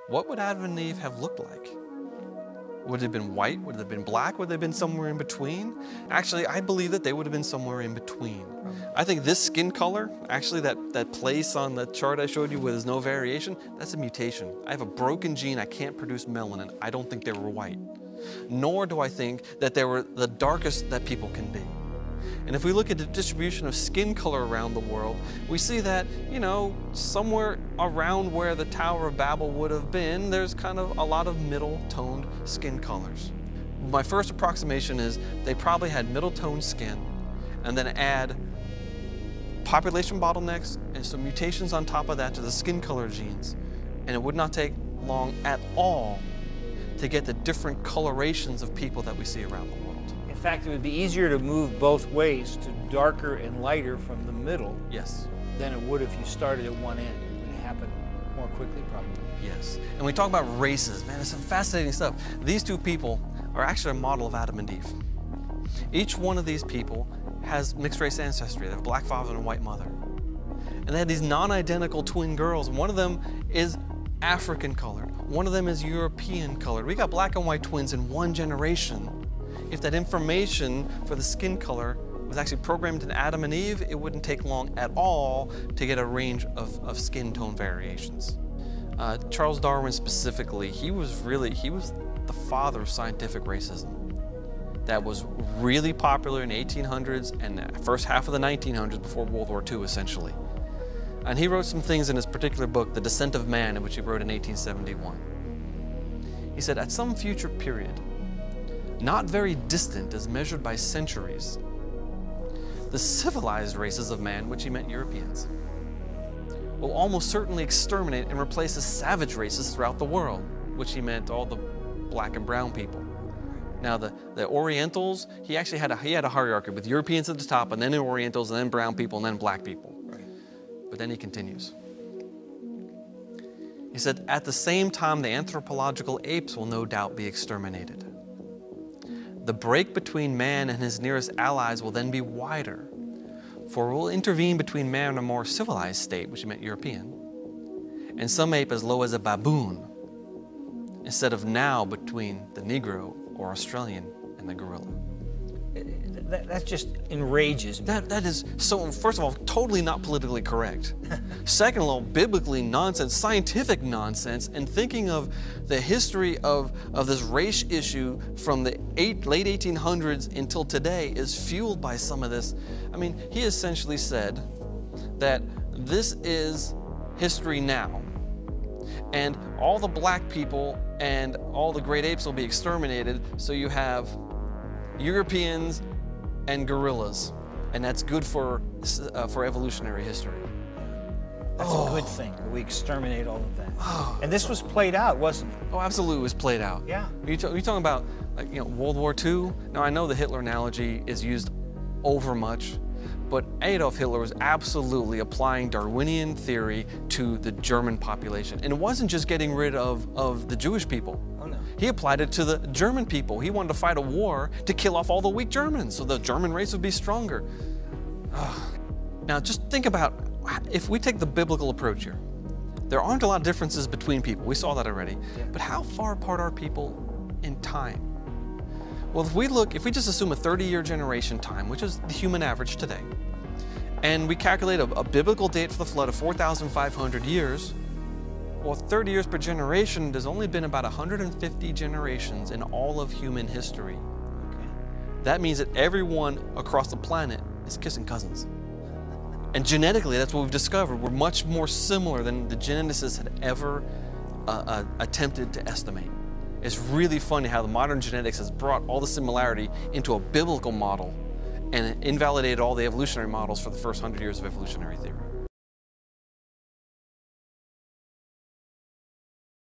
what would Adam and Eve have looked like? Would it have been white? Would it have been black? Would they have been somewhere in between? Actually, I believe that they would have been somewhere in between. I think this skin color, actually that place on the chart I showed you where there's no variation, that's a mutation. I have a broken gene, I can't produce melanin. I don't think they were white. Nor do I think that they were the darkest that people can be. And if we look at the distribution of skin color around the world, we see that, you know, somewhere around where the Tower of Babel would have been, there's kind of a lot of middle-toned skin colors. My first approximation is they probably had middle-toned skin, and then add population bottlenecks and some mutations on top of that to the skin color genes. And it would not take long at all to get the different colorations of people that we see around the world. In fact, it would be easier to move both ways to darker and lighter from the middle. Yes. Than it would if you started at one end. It would happen more quickly, probably. Yes. And we talk about races, man, it's some fascinating stuff. These two people are actually a model of Adam and Eve. Each one of these people has mixed race ancestry. They have a black father and a white mother. And they had these non-identical twin girls. One of them is African colored. One of them is European colored. We got black and white twins in one generation. If that information for the skin color was actually programmed in Adam and Eve, it wouldn't take long at all to get a range of skin tone variations. Charles Darwin specifically, he was the father of scientific racism. That was really popular in the 1800s and the first half of the 1900s before World War II, essentially. And he wrote some things in his particular book, The Descent of Man, in which he wrote in 1871. He said, at some future period, not very distant as measured by centuries, the civilized races of man, which he meant Europeans, will almost certainly exterminate and replace the savage races throughout the world, which he meant all the black and brown people. Now the Orientals, he actually had a hierarchy with Europeans at the top, and then the Orientals, and then brown people, and then black people. Right. But then he continues. He said, at the same time, the anthropological apes will no doubt be exterminated. The break between man and his nearest allies will then be wider, for it will intervene between man and a more civilized state, which meant European, and some ape as low as a baboon, instead of now between the Negro or Australian and the gorilla. That just enrages me. That is, so first of all, totally not politically correct. Second of all, biblically nonsense, scientific nonsense, and thinking of the history of this race issue from the late 1800s until today is fueled by some of this. I mean, he essentially said that this is history now, and all the black people and all the great apes will be exterminated, so you have Europeans and gorillas, and that's good for evolutionary history. That's a good thing. We exterminate all of that. And this was played out, wasn't it? Oh, absolutely, it was played out. Yeah. You're talking about, like, you know, World War II. Now I know the Hitler analogy is used over much, but Adolf Hitler was absolutely applying Darwinian theory to the German population, and it wasn't just getting rid of the Jewish people. Oh no. He applied it to the German people. He wanted to fight a war to kill off all the weak Germans so the German race would be stronger. Now just think about, if we take the biblical approach here, there aren't a lot of differences between people. We saw that already. Yeah. But how far apart are people in time? Well, if we just assume a 30-year generation time, which is the human average today, and we calculate a biblical date for the flood of 4,500 years, well, 30 years per generation, there's only been about 150 generations in all of human history. Okay. That means that everyone across the planet is kissing cousins. And genetically, that's what we've discovered. We're much more similar than the geneticists had ever attempted to estimate. It's really funny how the modern genetics has brought all the similarity into a biblical model and invalidated all the evolutionary models for the first 100 years of evolutionary theory.